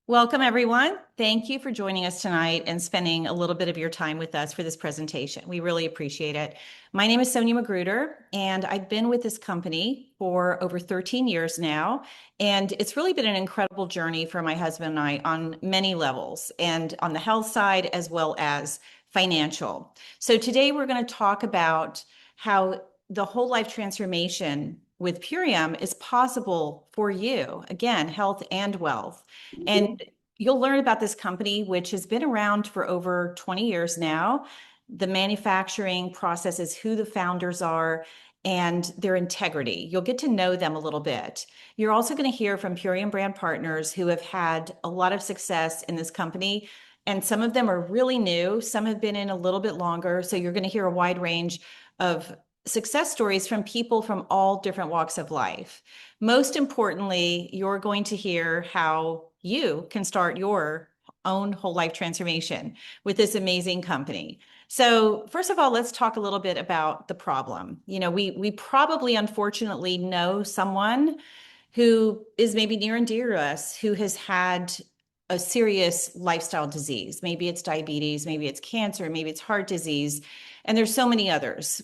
Welcome, everyone. Thank you for joining us tonight and spending a little bit of your time with us for this presentation. We really appreciate it. My name is Sonia Magruder, and I've been with this company for over 13 years now. And it's really been an incredible journey for my husband and I on many levels, and on the health side as well as financial. So today we're going to talk about how the whole life transformation with Purium is possible for you. Again, health and wealth. And you'll learn about this company, which has been around for over 20 years now. The manufacturing processes, who the founders are, and their integrity. You'll get to know them a little bit. You're also going to hear from Purium brand partners who have had a lot of success in this company. And some of them are really new. Some have been in a little bit longer. So you're going to hear a wide range of success stories from people from all different walks of life. Most importantly, you're going to hear how you can start your own whole life transformation with this amazing company. So first of all, let's talk a little bit about the problem. We probably unfortunately know someone who is maybe near and dear to us who has had a serious lifestyle disease. Maybe it's diabetes, maybe it's cancer, maybe it's heart disease, and there's so many others.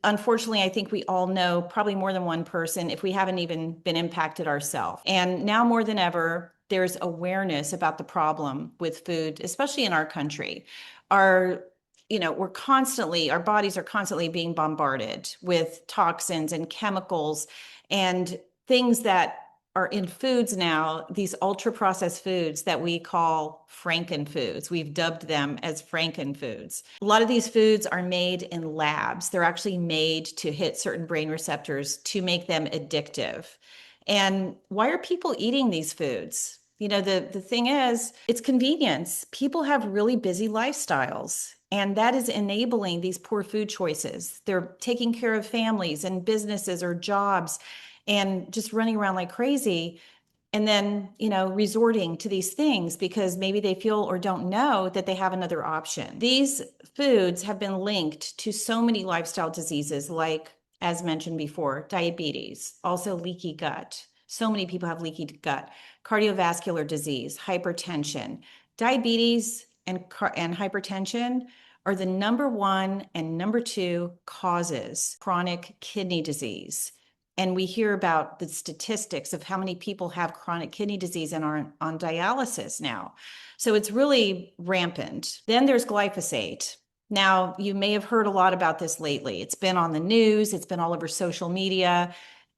Unfortunately, I think we all know probably more than one person if we haven't even been impacted ourselves. And now more than ever, there's awareness about the problem with food, especially in our country. Our our bodies are constantly being bombarded with toxins and chemicals and things that are in foods now, these ultra processed foods that we call frankenfoods. We've dubbed them as frankenfoods. A lot of these foods are made in labs. They're actually made to hit certain brain receptors to make them addictive. And why are people eating these foods? The thing is, it's convenience. People have really busy lifestyles, and that is enabling these poor food choices. They're taking care of families and businesses or jobs and just running around like crazy. And then, resorting to these things because maybe they feel or don't know that they have another option. These foods have been linked to so many lifestyle diseases, like, as mentioned before, diabetes, also leaky gut. So many people have leaky gut, cardiovascular disease, hypertension. Diabetes and hypertension are the number one and number two causes chronic kidney disease. And we hear about the statistics of how many people have chronic kidney disease and are on dialysis now. So it's really rampant. Then there's glyphosate. Now, you may have heard a lot about this lately. It's been on the news, it's been all over social media.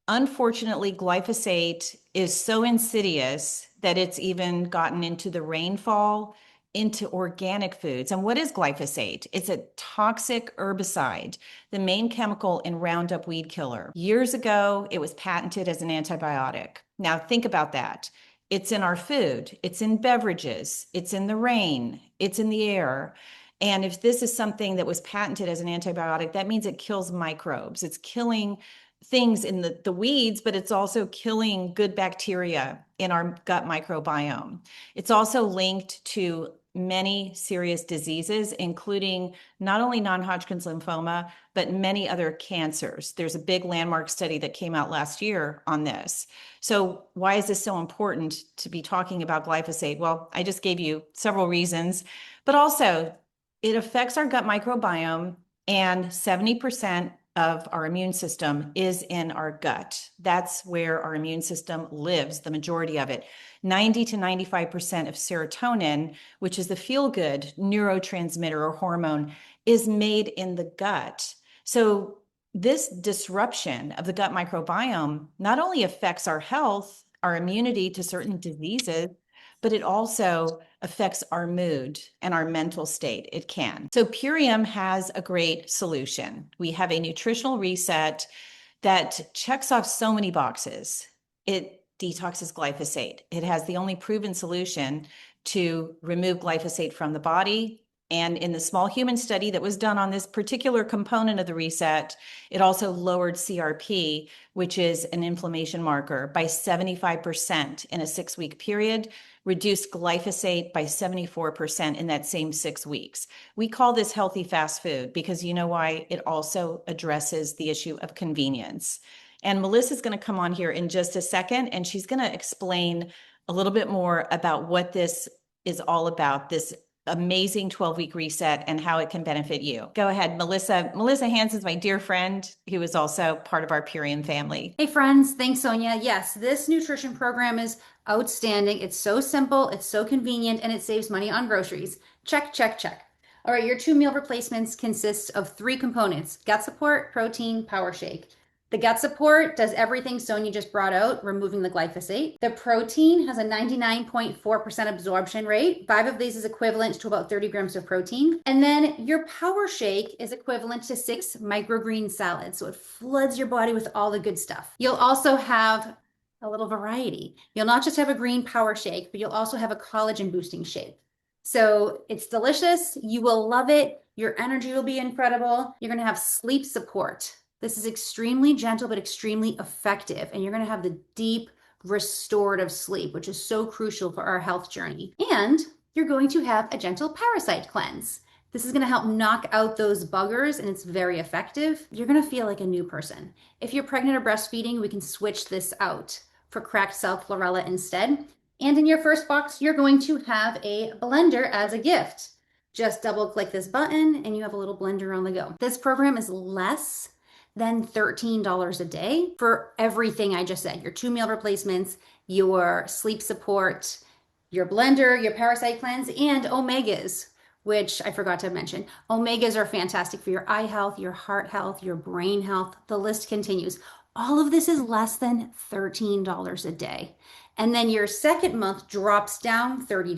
Unfortunately, glyphosate is so insidious that it's even gotten into the rainfall, into organic foods. And what is glyphosate? It's a toxic herbicide, the main chemical in Roundup weed killer. Years ago, it was patented as an antibiotic. Now, think about that. It's in our food, it's in beverages, it's in the rain, it's in the air. And if this is something that was patented as an antibiotic, that means it kills microbes. It's killing things in the weeds, but it's also killing good bacteria in our gut microbiome. It's also linked to many serious diseases, including not only non-Hodgkin's lymphoma, but many other cancers. There's a big landmark study that came out last year on this. So why is this so important to be talking about glyphosate? Well, I just gave you several reasons, but also it affects our gut microbiome, and 70% of our immune system is in our gut. That's where our immune system lives, the majority of it. 90 to 95% of serotonin, which is the feel-good neurotransmitter or hormone, is made in the gut. So this disruption of the gut microbiome not only affects our health, our immunity to certain diseases, but it also affects our mood and our mental state. It can. So Purium has a great solution. We have a nutritional reset that checks off so many boxes. It detoxes glyphosate. It has the only proven solution to remove glyphosate from the body. And in the small human study that was done on this particular component of the reset, it also lowered CRP, which is an inflammation marker, by 75% in a 6-week period, reduced glyphosate by 74% in that same 6 weeks. We call this healthy fast food because you know why? It also addresses the issue of convenience. And Melissa's going to come on here in just a second, and she's going to explain a little bit more about what this is all about, this amazing 12-week reset and how it can benefit you. Go ahead, Melissa. Melissa Hansen's my dear friend who is also part of our Purium family. Hey friends, thanks Sonia. Yes, this nutrition program is outstanding. It's so simple, it's so convenient, and it saves money on groceries. Check, check, check. All right, your two meal replacements consist of three components: gut support, protein, power shake. The gut support does everything Sonia just brought out, removing the glyphosate. The protein has a 99.4% absorption rate. Five of these is equivalent to about 30 grams of protein. And then your power shake is equivalent to 6 microgreen salads. So it floods your body with all the good stuff. You'll also have a little variety. You'll not just have a green power shake, but you'll also have a collagen boosting shake. So it's delicious. You will love it. Your energy will be incredible. You're going to have sleep support. This is extremely gentle, but extremely effective. And you're going to have the deep restorative sleep, which is so crucial for our health journey. And you're going to have a gentle parasite cleanse. This is going to help knock out those buggers, and it's very effective. You're going to feel like a new person. If you're pregnant or breastfeeding, we can switch this out for cracked cell chlorella instead. And in your first box, you're going to have a blender as a gift. Just double click this button and you have a little blender on the go. This program is less than $13 a day for everything I just said: your two meal replacements, your sleep support, your blender, your parasite cleanse, and omegas, which I forgot to mention. Omegas are fantastic for your eye health, your heart health, your brain health. The list continues. All of this is less than $13 a day. And then your second month drops down $30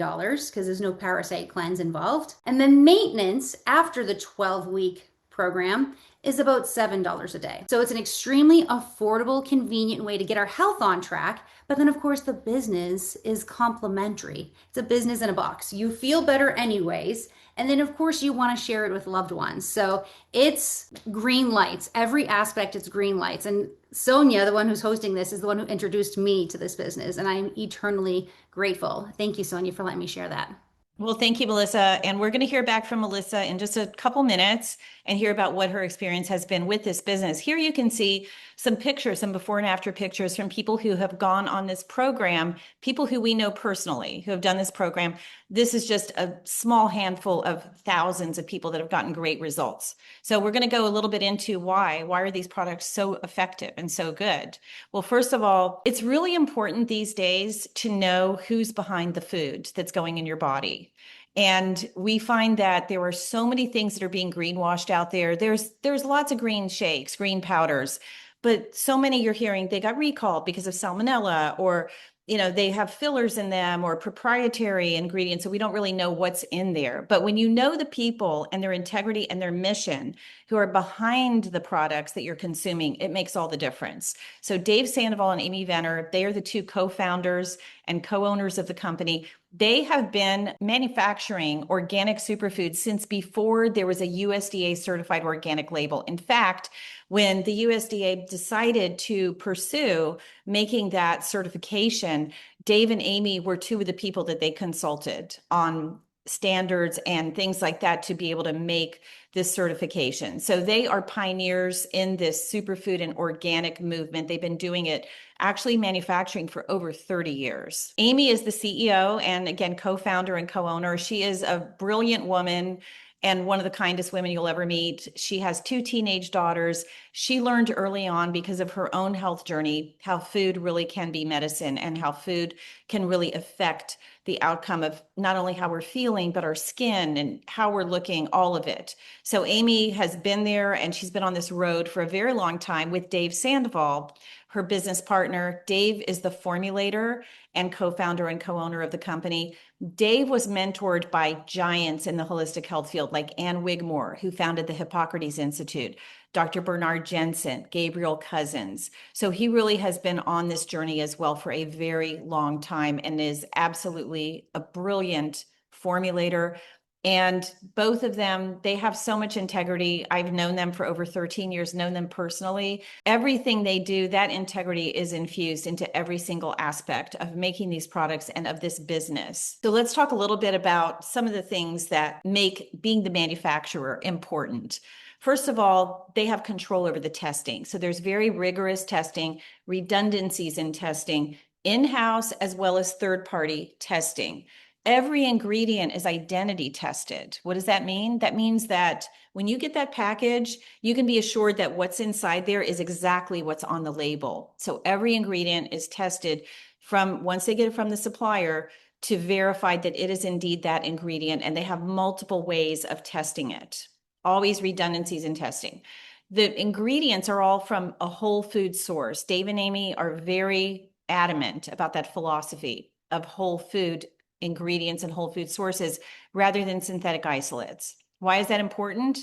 because there's no parasite cleanse involved. And then maintenance after the 12-week program is about $7 a day. So it's an extremely affordable, convenient way to get our health on track. But then, of course, the business is complimentary. It's a business in a box. You feel better anyways. And then, of course, you want to share it with loved ones. So it's green lights. Every aspect is green lights. And Sonia, the one who's hosting this, is the one who introduced me to this business. And I'm eternally grateful. Thank you, Sonia, for letting me share that. Well, thank you, Melissa. And we're going to hear back from Melissa in just a couple minutes and hear about what her experience has been with this business. Here you can see some pictures, some before and after pictures from people who have gone on this program, people who we know personally who have done this program. This is just a small handful of thousands of people that have gotten great results. So we're going to go a little bit into why. Why are these products so effective and so good? Well, first of all, it's really important these days to know who's behind the food that's going in your body. And we find that there are so many things that are being greenwashed out there. There's lots of green shakes, green powders, but so many you're hearing they got recalled because of salmonella, or they have fillers in them or proprietary ingredients. So we don't really know what's in there. But when you know the people and their integrity and their mission who are behind the products that you're consuming, it makes all the difference. So Dave Sandoval and Amy Venner, they are the two co-founders and co-owners of the company. They have been manufacturing organic superfoods since before there was a USDA certified organic label. In fact, when the USDA decided to pursue making that certification, Dave and Amy were two of the people that they consulted on standards and things like that to be able to make this certification. So they are pioneers in this superfood and organic movement. They've been doing it, actually manufacturing for over 30 years. Amy is the CEO and, again, co-founder and co-owner. She is a brilliant woman and one of the kindest women you'll ever meet. She has two teenage daughters. She learned early on, because of her own health journey, how food really can be medicine and how food can really affect the outcome of not only how we're feeling, but our skin and how we're looking, all of it. So Amy has been there and she's been on this road for a very long time with Dave Sandoval, her business partner. Dave is the formulator and co-founder and co-owner of the company. Dave was mentored by giants in the holistic health field like Ann Wigmore, who founded the Hippocrates Institute, Dr. Bernard Jensen, Gabriel Cousins. So he really has been on this journey as well for a very long time and is absolutely a brilliant formulator. And both of them, they have so much integrity. I've known them for over 13 years, known them personally. Everything they do, that integrity is infused into every single aspect of making these products and of this business. So let's talk a little bit about some of the things that make being the manufacturer important. First of all, they have control over the testing. So there's very rigorous testing, redundancies in testing, in-house as well as third-party testing. Every ingredient is identity tested. What does that mean? That means that when you get that package, you can be assured that what's inside there is exactly what's on the label. So every ingredient is tested from once they get it from the supplier to verify that it is indeed that ingredient, and they have multiple ways of testing it. Always redundancies in testing. The ingredients are all from a whole food source. Dave and Amy are very adamant about that philosophy of whole food ingredients and whole food sources rather than synthetic isolates. Why is that important?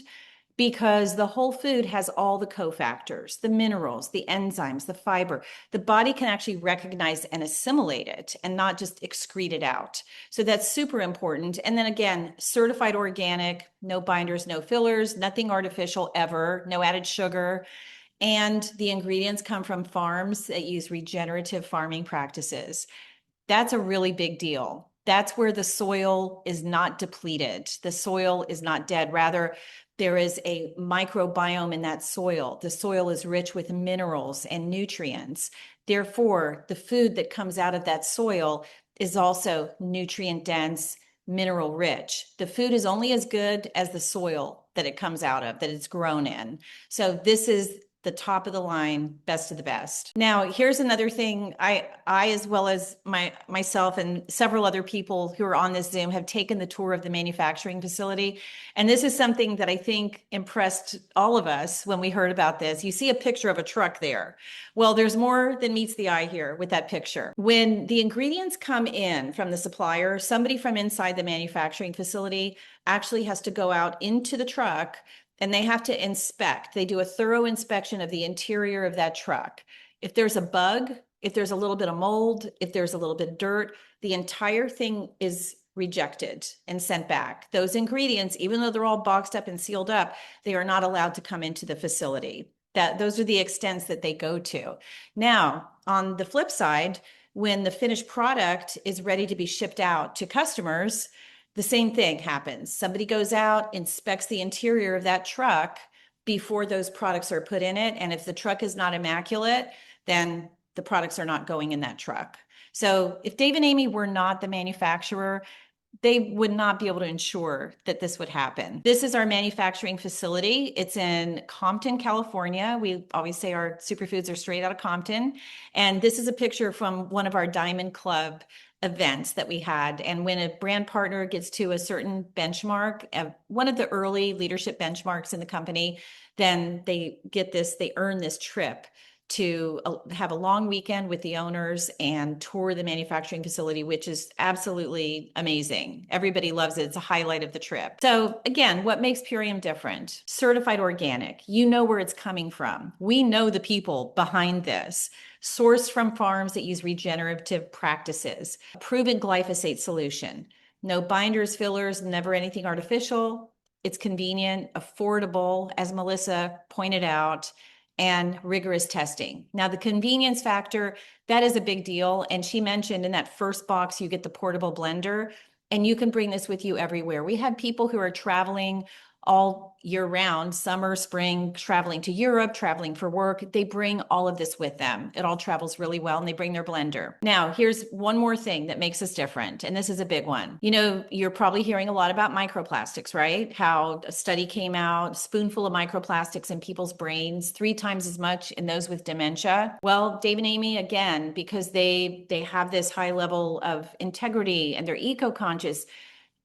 Because the whole food has all the cofactors, the minerals, the enzymes, the fiber. The body can actually recognize and assimilate it and not just excrete it out. So that's super important. And then again, certified organic, no binders, no fillers, nothing artificial ever, no added sugar. And the ingredients come from farms that use regenerative farming practices. That's a really big deal. That's where the soil is not depleted. The soil is not dead. Rather, there is a microbiome in that soil. The soil is rich with minerals and nutrients. Therefore, the food that comes out of that soil is also nutrient dense, mineral rich. The food is only as good as the soil that it comes out of, that it's grown in. So this is the top of the line, best of the best. Now, here's another thing. I as well as myself and several other people who are on this Zoom have taken the tour of the manufacturing facility. And this is something that I think impressed all of us when we heard about this. You see a picture of a truck there. Well, there's more than meets the eye here with that picture. When the ingredients come in from the supplier, somebody from inside the manufacturing facility actually has to go out into the truck and they have to inspect. They do a thorough inspection of the interior of that truck. If there's a bug, if there's a little bit of mold, if there's a little bit of dirt, the entire thing is rejected and sent back. Those ingredients, even though they're all boxed up and sealed up, they are not allowed to come into the facility. Those are the extents that they go to. Now, on the flip side, when the finished product is ready to be shipped out to customers, the same thing happens. Somebody goes out, inspects the interior of that truck before those products are put in it. And if the truck is not immaculate, then the products are not going in that truck. So if Dave and Amy were not the manufacturer, they would not be able to ensure that this would happen. This is our manufacturing facility. It's in Compton, California. We always say our superfoods are straight out of Compton. And this is a picture from one of our Diamond Club events that we had. And when a brand partner gets to a certain benchmark, one of the early leadership benchmarks in the company, then they earn this trip to have a long weekend with the owners and tour the manufacturing facility, which is absolutely amazing. Everybody loves it. It's a highlight of the trip. So again, what makes Purium different? Certified organic. You know where it's coming from. We know the people behind this. Sourced from farms that use regenerative practices. Proven glyphosate solution. No binders, fillers, never anything artificial. It's convenient, affordable, as Melissa pointed out, and rigorous testing. Now, the convenience factor, that is a big deal. And she mentioned in that first box, you get the portable blender, and you can bring this with you everywhere. We have people who are traveling all year round, summer, spring, traveling to Europe, traveling for work. They bring all of this with them. It all travels really well, and they bring their blender. Now, here's one more thing that makes us different, and this is a big one. You know, you're probably hearing a lot about microplastics, right? How a study came out, spoonful of microplastics in people's brains, 3 times as much in those with dementia. Well, Dave and Amy, again, because they have this high level of integrity and they're eco-conscious,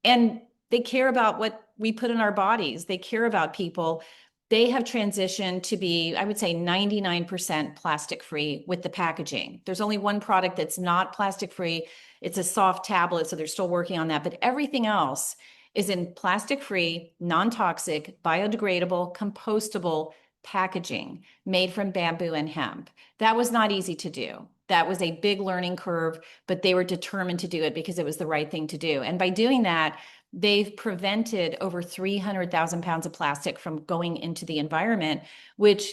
and they care about what we put in our bodies. They care about people. They have transitioned to be, I would say, 99% plastic free with the packaging. There's only one product that's not plastic free. It's a soft tablet, so they're still working on that. But everything else is in plastic free, non-toxic, biodegradable, compostable packaging made from bamboo and hemp. That was not easy to do. That was a big learning curve, but they were determined to do it because it was the right thing to do. And by doing that, they've prevented over 300,000 pounds of plastic from going into the environment, which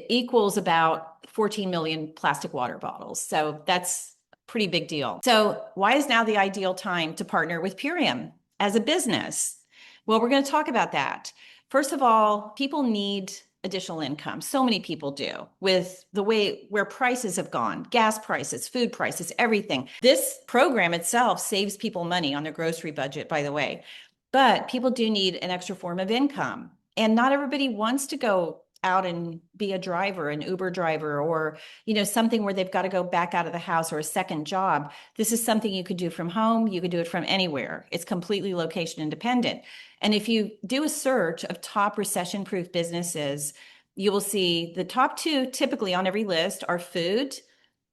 equals about 14 million plastic water bottles. So that's a pretty big deal. So why is now the ideal time to partner with Purium as a business? Well, we're going to talk about that. First of all, people need additional income. So many people do with the way where prices have gone, gas prices, food prices, everything. This program itself saves people money on their grocery budget, by the way. But people do need an extra form of income. And not everybody wants to go out and be a driver, an Uber driver, or, something where they've got to go back out of the house or a second job. This is something you could do from home. You could do it from anywhere. It's completely location independent. And if you do a search of top recession-proof businesses, you will see the top two typically on every list are food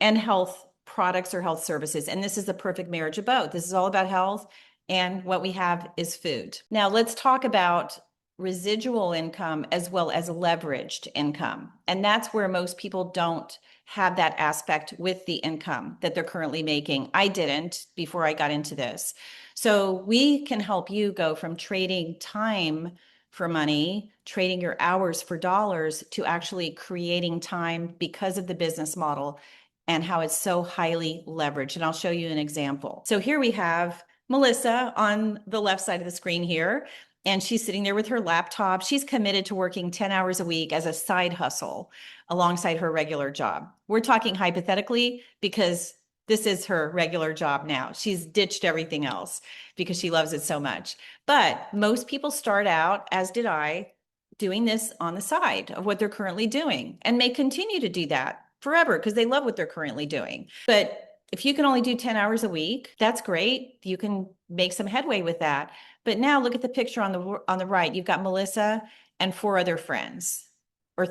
and health products or health services. And this is the perfect marriage of both. This is all about health, and what we have is food. Now, let's talk about residual income as well as leveraged income. And that's where most people don't have that aspect with the income that they're currently making. I didn't before I got into this. So we can help you go from trading time for money, trading your hours for dollars, to actually creating time because of the business model and how it's so highly leveraged. And I'll show you an example. So here we have Melissa on the left side of the screen here, and she's sitting there with her laptop. She's committed to working 10 hours a week as a side hustle alongside her regular job. We're talking hypothetically because this is her regular job now. She's ditched everything else because she loves it so much. But most people start out, as did I, doing this on the side of what they're currently doing, and may continue to do that forever because they love what they're currently doing. But if you can only do 10 hours a week, that's great. You can make some headway with that. But now look at the picture on the right. You've got Melissa and four other friends. Or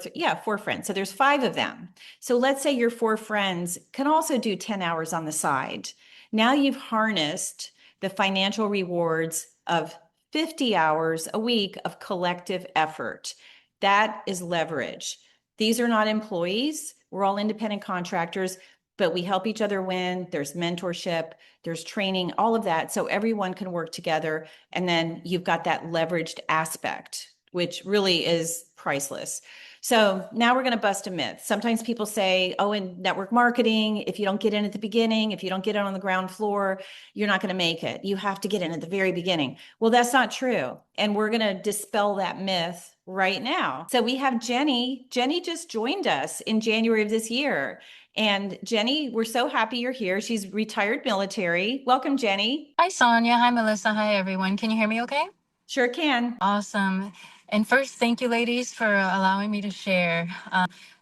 four friends. So there's five of them. So let's say your four friends can also do 10 hours on the side. Now you've harnessed the financial rewards of 50 hours a week of collective effort. That is leverage. These are not employees. We're all independent contractors, but we help each other win. There's mentorship, there's training, all of that. So everyone can work together. And then you've got that leveraged aspect, which really is priceless. So now we're going to bust a myth. Sometimes people say, oh, in network marketing, if you don't get in at the beginning, if you don't get in on the ground floor, you're not going to make it. You have to get in at the very beginning. Well, that's not true. And we're going to dispel that myth right now. So we have Jenny. Jenny just joined us in January of this year. And Jenny, we're so happy you're here. She's retired military. Welcome, Jenny. Hi, Sonia. Hi, Melissa. Hi, everyone. Can you hear me okay? Sure can. Awesome. And first, thank you, ladies, for allowing me to share.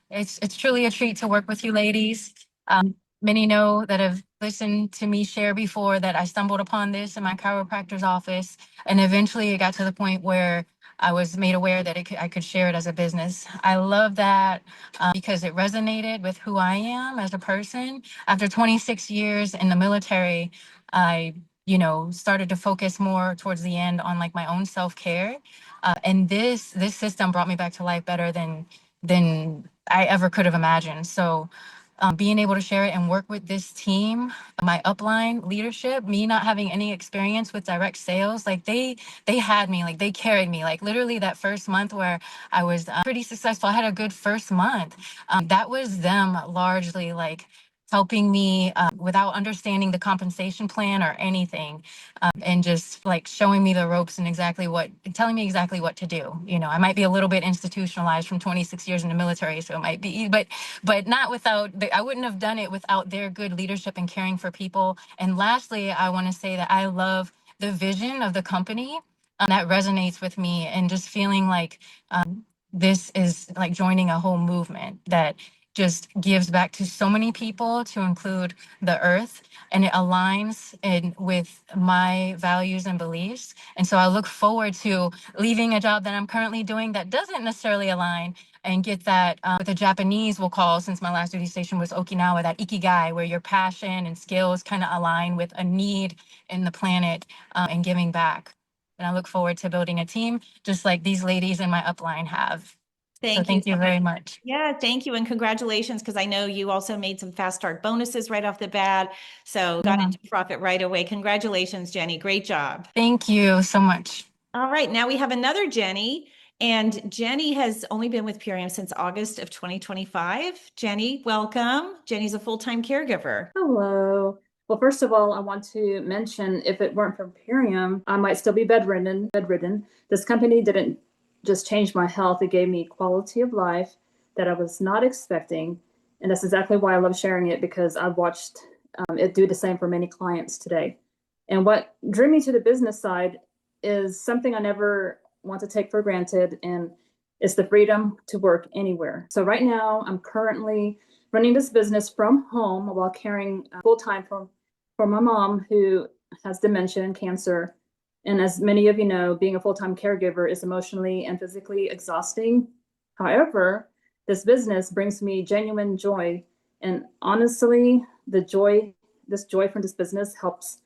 It's truly a treat to work with you, ladies. Many know that have listened to me share before that I stumbled upon this in my chiropractor's office, and eventually it got to the point where I was made aware that I could share it as a business. I love that because it resonated with who I am as a person. After 26 years in the military, I started to focus more towards the end on like my own self-care. And this system brought me back to life better than I ever could have imagined. So being able to share it and work with this team, my upline leadership, me not having any experience with direct sales, like they had me, like they carried me, like literally that first month where I was pretty successful. I had a good first month. That was them largely like helping me without understanding the compensation plan or anything, and just like showing me the ropes and telling me exactly what to do. I might be a little bit institutionalized from 26 years in the military, so it might be, but not without, I wouldn't have done it without their good leadership and caring for people. And lastly, I want to say that I love the vision of the company. That resonates with me, and just feeling like this is like joining a whole movement that just gives back to so many people, to include the earth, and it aligns with my values and beliefs. And so I look forward to leaving a job that I'm currently doing that doesn't necessarily align, and get that what the Japanese will call, since my last duty station was Okinawa, that ikigai, where your passion and skills kind of align with a need in the planet, and giving back. And I look forward to building a team just like these ladies in my upline have. So Thank you thank you so very much. much. Yeah, thank you. And congratulations, because I know you also made some fast start bonuses right off the bat. So got Yeah. into profit right away. Congratulations, Jenny. Great job. Thank you so much. All right, now we have another Jenny. And Jenny has only been with Purium since August of 2025. Jenny, welcome. Jenny's a full-time caregiver. Hello. Well, first of all, I want to mention if it weren't for Purium, I might still be bedridden. This company didn't just changed my health. It gave me quality of life that I was not expecting. And that's exactly why I love sharing it, because I've watched it do the same for many clients today. And what drew me to the business side is something I never want to take for granted, and it's the freedom to work anywhere. So right now, I'm currently running this business from home while caring full time for my mom, who has dementia and cancer. And as many of you know, being a full-time caregiver is emotionally and physically exhausting. However, this business brings me genuine joy. And honestly, this joy from this business helps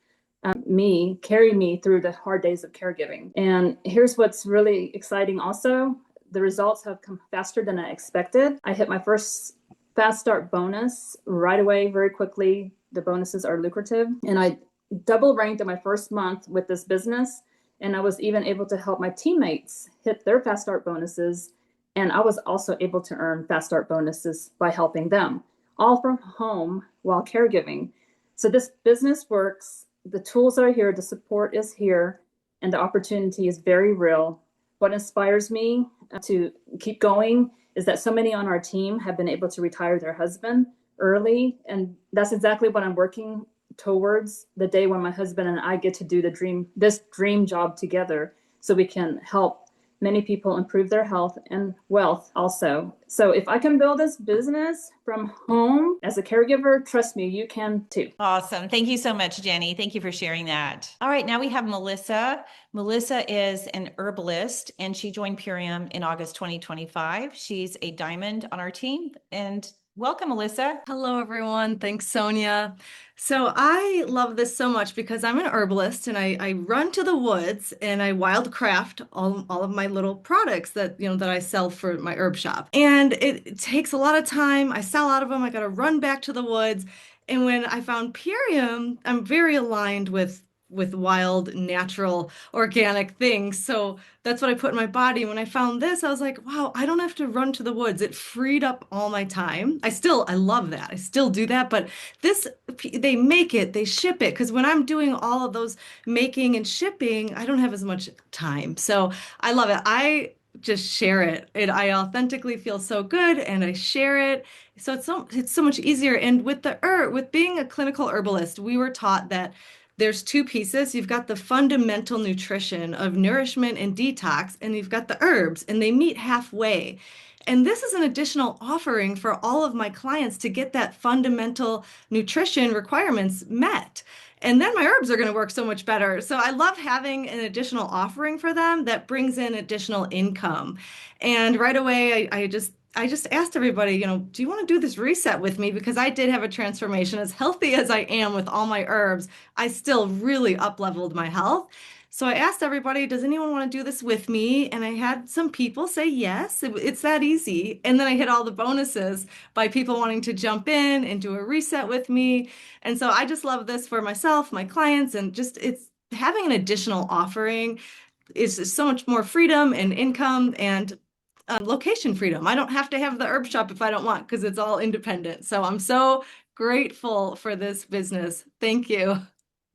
me carry me through the hard days of caregiving. And here's what's really exciting also. The results have come faster than I expected. I hit my first fast start bonus right away, very quickly. The bonuses are lucrative. And I double ranked in my first month with this business. And I was even able to help my teammates hit their fast start bonuses. And I was also able to earn fast start bonuses by helping them, all from home while caregiving. So this business works. The tools are here, the support is here, and the opportunity is very real. What inspires me to keep going is that so many on our team have been able to retire their husband early. And that's exactly what I'm working towards, the day when my husband and I get to do this dream job together, so we can help many people improve their health and wealth also. So if I can build this business from home as a caregiver, trust me, you can too. Awesome. Thank you so much, Jenny. Thank you for sharing that. All right, now we have Melissa. Melissa is an herbalist, and she joined Purium in August 2025. She's a diamond on our team. And welcome, Melissa. Hello, everyone. Thanks, Sonia. So I love this so much because I'm an herbalist and I run to the woods and I wildcraft all of my little products that, that I sell for my herb shop. And it takes a lot of time. I sell out of them. I got to run back to the woods. And when I found Purium, I'm very aligned with wild, natural, organic things. So that's what I put in my body. When I found this, I was like, wow, I don't have to run to the woods. It freed up all my time. I love that. I still do that. But this, they make it, they ship it. Because when I'm doing all of those making and shipping, I don't have as much time. So I love it. I just share it. I authentically feel so good and I share it. So it's so much easier. And with being a clinical herbalist, we were taught that there's two pieces. You've got the fundamental nutrition of nourishment and detox, and you've got the herbs, and they meet halfway. And this is an additional offering for all of my clients to get that fundamental nutrition requirements met. And then my herbs are going to work so much better. So I love having an additional offering for them that brings in additional income. And right away, I just asked everybody, do you want to do this reset with me? Because I did have a transformation. As healthy as I am with all my herbs, I still really up-leveled my health. So I asked everybody, does anyone want to do this with me? And I had some people say yes, it's that easy. And then I hit all the bonuses by people wanting to jump in and do a reset with me. And so I just love this for myself, my clients, and just it's having an additional offering is so much more freedom and income and location freedom. I don't have to have the herb shop if I don't want, because it's all independent. So I'm so grateful for this business. Thank you.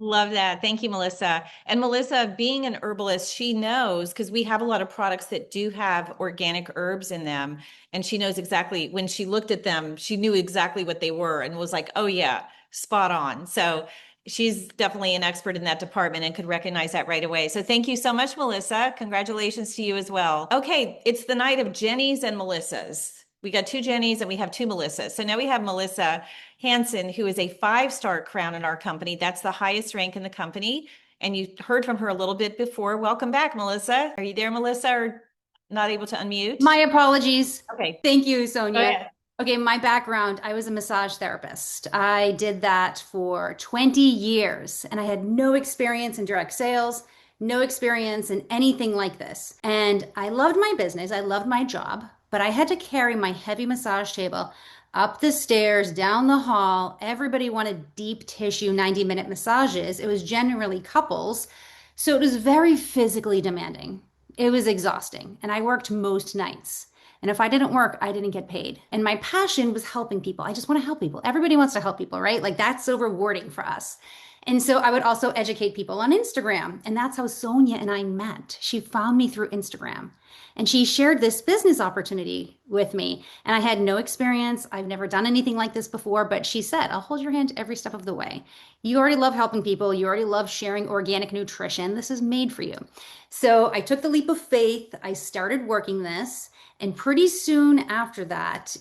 Love that. Thank you, Melissa. And Melissa, being an herbalist, she knows, because we have a lot of products that do have organic herbs in them. And she knows exactly, when she looked at them, she knew exactly what they were and was like, oh yeah, spot on. So she's definitely an expert in that department and could recognize that right away. So thank you so much, Melissa. Congratulations to you as well. Okay, it's the night of Jennies and Melissas. We got two Jennies and we have two Melissas. So now we have Melissa Hanson, who is a 5-star crown in our company. That's the highest rank in the company. And you heard from her a little bit before. Welcome back, Melissa. Are you there, Melissa, or not able to unmute? My apologies. Okay. Thank you, Sonia. Go ahead. Okay, my background, I was a massage therapist. I did that for 20 years and I had no experience in direct sales, no experience in anything like this. And I loved my business, I loved my job, but I had to carry my heavy massage table up the stairs, down the hall. Everybody wanted deep tissue 90-minute massages. It was generally couples. So it was very physically demanding. It was exhausting. And I worked most nights. And if I didn't work, I didn't get paid. And my passion was helping people. I just want to help people. Everybody wants to help people, right? Like that's so rewarding for us. And so I would also educate people on Instagram. And that's how Sonia and I met. She found me through Instagram and she shared this business opportunity with me. And I had no experience. I've never done anything like this before, but she said, I'll hold your hand every step of the way. You already love helping people. You already love sharing organic nutrition. This is made for you. So I took the leap of faith. I started working this. And pretty soon after that,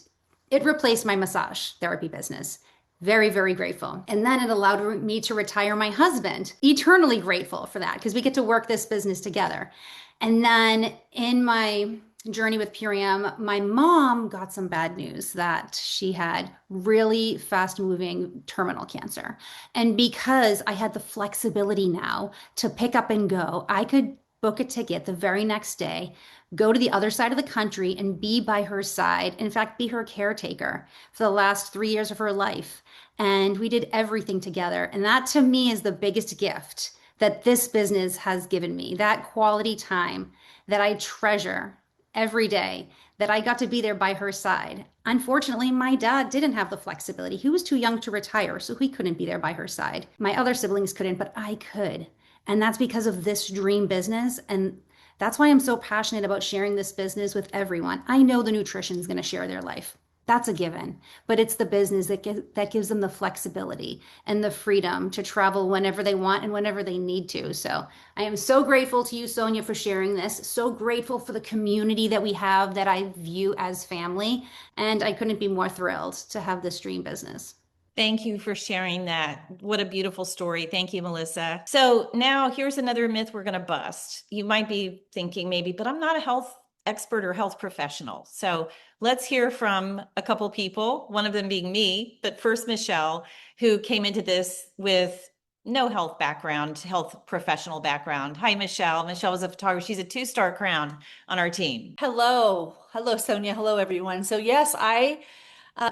it replaced my massage therapy business. Very, very grateful. And then it allowed me to retire my husband. Eternally grateful for that because we get to work this business together. And then in my journey with Purium, my mom got some bad news that she had really fast moving terminal cancer. And because I had the flexibility now to pick up and go, I could book a ticket the very next day, go to the other side of the country and be by her side. In fact, be her caretaker for the last 3 years of her life. And we did everything together. And that to me is the biggest gift that this business has given me, that quality time that I treasure every day, that I got to be there by her side. Unfortunately, my dad didn't have the flexibility. He was too young to retire, so he couldn't be there by her side. My other siblings couldn't, but I could. And that's because of this dream business. And that's why I'm so passionate about sharing this business with everyone. I know the nutrition is going to share their life. That's a given, but it's the business that gives them the flexibility and the freedom to travel whenever they want and whenever they need to. So I am so grateful to you, Sonia, for sharing this. So grateful for the community that we have that I view as family. And I couldn't be more thrilled to have this dream business. Thank you for sharing that. What a beautiful story. Thank you, Melissa. So now here's another myth we're going to bust. You might be thinking maybe, but I'm not a health expert or health professional. So let's hear from a couple people, one of them being me, but first Michelle, who came into this with no health background, health professional background. Hi, Michelle. Michelle was a photographer. She's a 2-star crown on our team. Hello. Hello, Sonia. Hello, everyone. So yes, I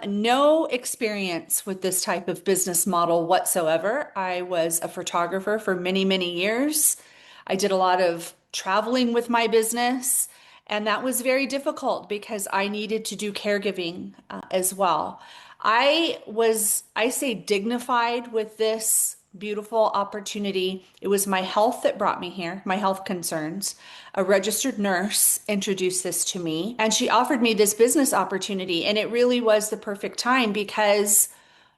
no experience with this type of business model whatsoever. I was a photographer for many, many years. I did a lot of traveling with my business, and that was very difficult because I needed to do caregiving as well. I say dignified with this beautiful opportunity. It was my health that brought me here, my health concerns. A registered nurse introduced this to me and she offered me this business opportunity. And it really was the perfect time because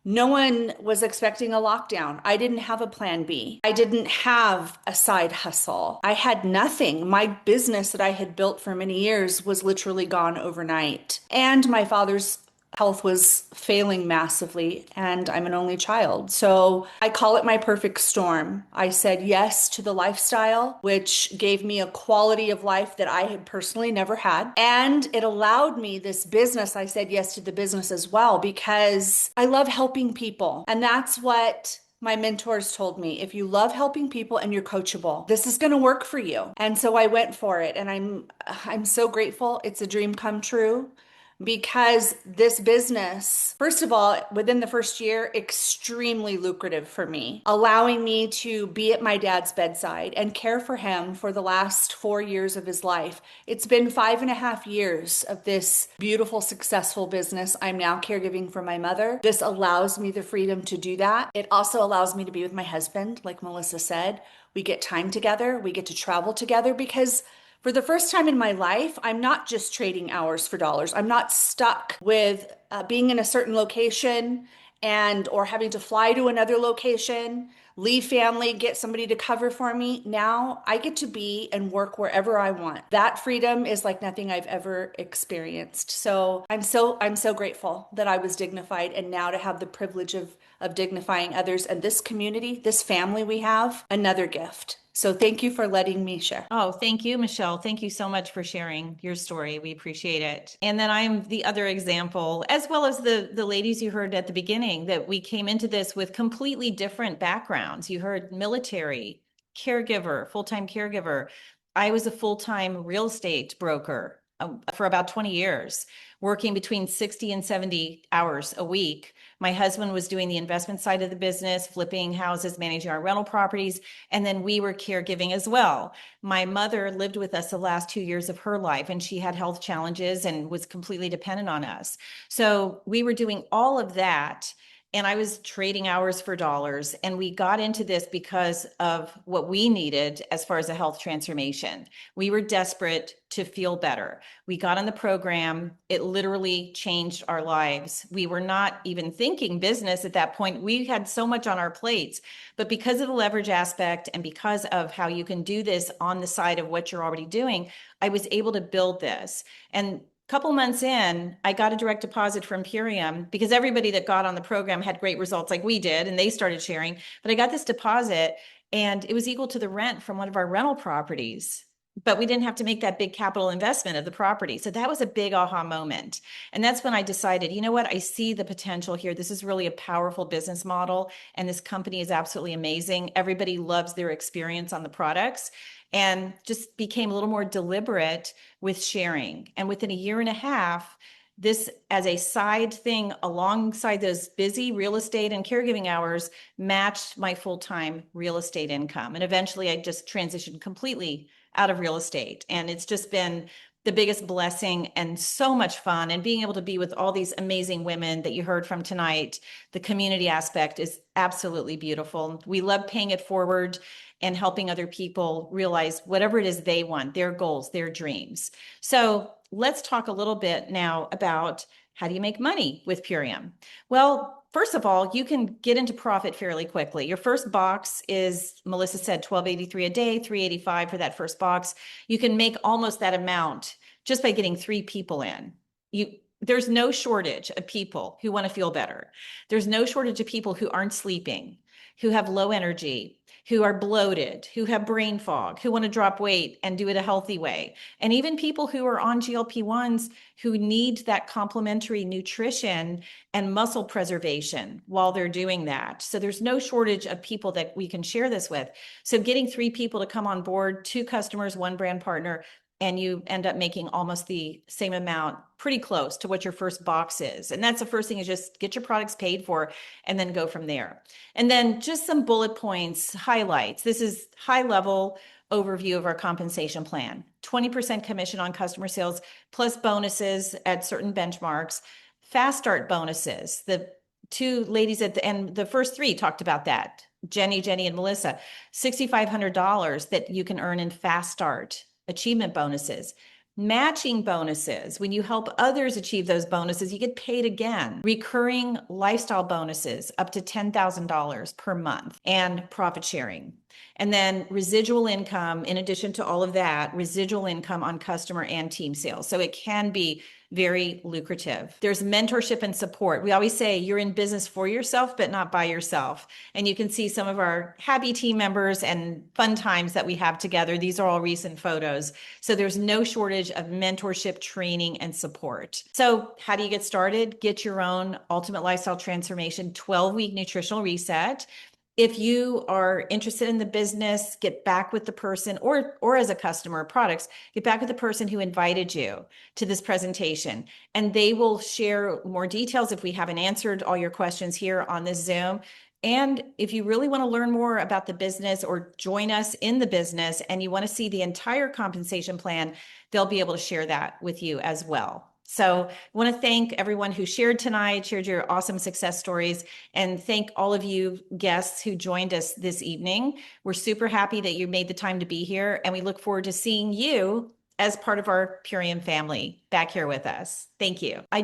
no one was expecting a lockdown. I didn't have a plan B. I didn't have a side hustle. I had nothing. My business that I had built for many years was literally gone overnight. And my father's health was failing massively, and I'm an only child. So I call it my perfect storm. I said yes to the lifestyle, which gave me a quality of life that I had personally never had. And it allowed me this business. I said yes to the business as well because I love helping people. And that's what my mentors told me. If you love helping people and you're coachable, this is going to work for you. And so I went for it, and I'm so grateful. It's a dream come true. Because this business, first of all, within the first year, extremely lucrative for me, allowing me to be at my dad's bedside and care for him for the last 4 years of his life. It's been 5.5 years of this beautiful, successful business. I'm now caregiving for my mother. This allows me the freedom to do that. It also allows me to be with my husband, like Melissa said. We get time together. We get to travel together because for the first time in my life, I'm not just trading hours for dollars. I'm not stuck with being in a certain location or having to fly to another location, leave family, get somebody to cover for me. Now I get to be and work wherever I want. That freedom is like nothing I've ever experienced. So I'm so grateful that I was dignified, and now to have the privilege of dignifying others and this community, this family we have, another gift. So thank you for letting me share. Oh, thank you, Michelle. Thank you so much for sharing your story. We appreciate it. And then I'm the other example, as well as the ladies you heard at the beginning, that we came into this with completely different backgrounds. You heard military, caregiver, full-time caregiver. I was a full-time real estate broker for about 20 years, working between 60 and 70 hours a week. My husband was doing the investment side of the business, flipping houses, managing our rental properties, and then we were caregiving as well. My mother lived with us the last 2 years of her life, and she had health challenges and was completely dependent on us. So we were doing all of that and I was trading hours for dollars. And we got into this because of what we needed as far as a health transformation. We were desperate to feel better. We got on the program. It literally changed our lives. We were not even thinking business at that point. We had so much on our plates, but because of the leverage aspect and because of how you can do this on the side of what you're already doing, I was able to build this. And couple months in, I got a direct deposit from Purium because everybody that got on the program had great results like we did, and they started sharing. But I got this deposit and it was equal to the rent from one of our rental properties. But we didn't have to make that big capital investment of the property. So that was a big aha moment. And that's when I decided, you know what? I see the potential here. This is really a powerful business model. And this company is absolutely amazing. Everybody loves their experience on the products, and just became a little more deliberate with sharing. And within a year and a half, this as a side thing alongside those busy real estate and caregiving hours matched my full-time real estate income. And eventually I just transitioned completely out of real estate. And it's just been the biggest blessing and so much fun. And being able to be with all these amazing women that you heard from tonight, the community aspect is absolutely beautiful. We love paying it forward and helping other people realize whatever it is they want, their goals, their dreams. So let's talk a little bit now about how do you make money with Purium? Well, first of all, you can get into profit fairly quickly. Your first box is, Melissa said, $12.83 a day, $3.85 for that first box. You can make almost that amount just by getting 3 people in. There's no shortage of people who want to feel better. There's no shortage of people who aren't sleeping, who have low energy, who are bloated, who have brain fog, who want to drop weight and do it a healthy way. And even people who are on GLP-1s who need that complementary nutrition and muscle preservation while they're doing that. So there's no shortage of people that we can share this with. So getting 3 people to come on board, 2 customers, 1 brand partner, and you end up making almost the same amount, pretty close to what your first box is. And that's the first thing, is just get your products paid for and then go from there. And then just some bullet points, highlights. This is high level overview of our compensation plan. 20% commission on customer sales plus bonuses at certain benchmarks, fast start bonuses. The 2 ladies at the end, the first 3 talked about that. Jenny, and Melissa, $6,500 that you can earn in fast start achievement bonuses. Matching bonuses. When you help others achieve those bonuses, you get paid again. Recurring lifestyle bonuses up to $10,000 per month, and profit sharing. And then residual income, in addition to all of that, residual income on customer and team sales. So it can be very lucrative. There's mentorship and support. We always say you're in business for yourself, but not by yourself. And you can see some of our happy team members and fun times that we have together. These are all recent photos. So there's no shortage of mentorship, training, and support. So how do you get started? Get your own Ultimate Lifestyle Transformation 12-week nutritional reset. If you are interested in the business, get back with the person, or as a customer of products, get back with the person who invited you to this presentation, and they will share more details if we haven't answered all your questions here on this Zoom. And if you really want to learn more about the business or join us in the business and you want to see the entire compensation plan, they'll be able to share that with you as well. So I want to thank everyone who shared tonight, shared your awesome success stories, and thank all of you guests who joined us this evening. We're super happy that you made the time to be here, and we look forward to seeing you as part of our Purium family back here with us. Thank you.